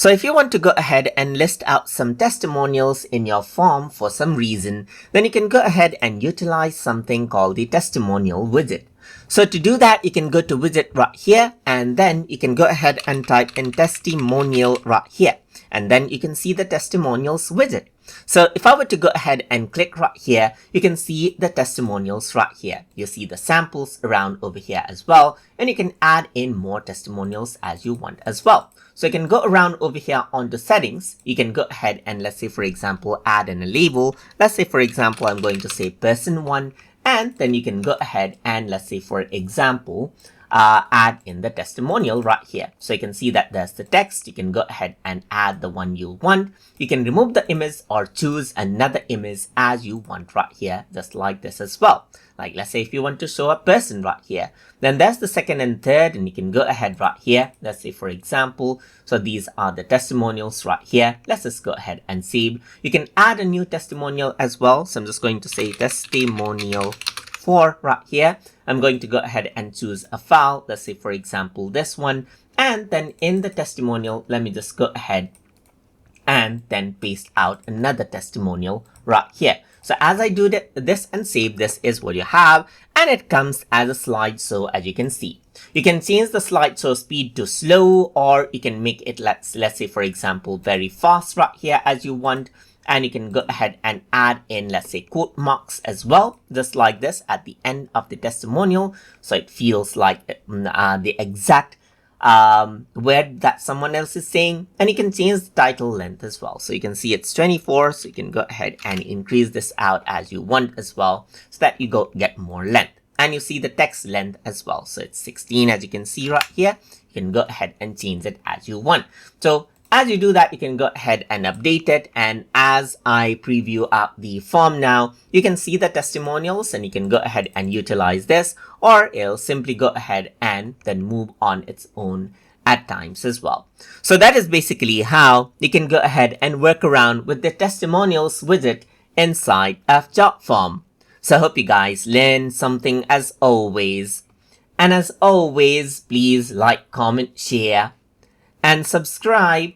So if you want to go ahead and list out some testimonials in your form for some reason, then you can go ahead and utilize something called the testimonial widget. So to do that, you can go to widget right here, and then you can go ahead and type in testimonial right here, and then you can see the testimonials widget. So if I were to go ahead and click right here, you can see the testimonials right here. You see the samples around over here as well, and you can add in more testimonials as you want as well. So you can go around over here onto settings. You can go ahead and, let's say for example, add in a label. Let's say for example, I'm going to say person 1, and then you can go ahead and, let's say for example, add in the testimonial right here. So you can see that there's the text. You can go ahead and add the one you want. You can remove the image or choose another image as you want right here, just like this as well. Like let's say if you want to show a person right here, then there's the second and third, and you can go ahead right here. Let's say for example, so these are the testimonials right here. Let's just go ahead and save. You can add a new testimonial as well. So I'm just going to say testimonial 4 right here. I'm going to go ahead and choose a file. Let's say for example this one, and then in the testimonial, let me just go ahead and then paste out another testimonial right here. So as I do this and save, this is what you have, and it comes as a slideshow, as you can see. You can change the slideshow speed to slow, or you can make it, let's say for example, very fast right here as you want. And you can go ahead and add in, let's say, quote marks as well, just like this at the end of the testimonial. So it feels like the exact word that someone else is saying. And you can change the title length as well. So you can see it's 24. So you can go ahead and increase this out as you want as well, so that you get more length. And you see the text length as well. So it's 16, as you can see right here. You can go ahead and change it as you want. So as you do that, you can go ahead and update it. And as I preview up the form now, you can see the testimonials, and you can go ahead and utilize this, or it'll simply go ahead and then move on its own at times as well. So that is basically how you can go ahead and work around with the testimonials widget inside of Jotform. So I hope you guys learned something as always. And as always, please like, comment, share, and subscribe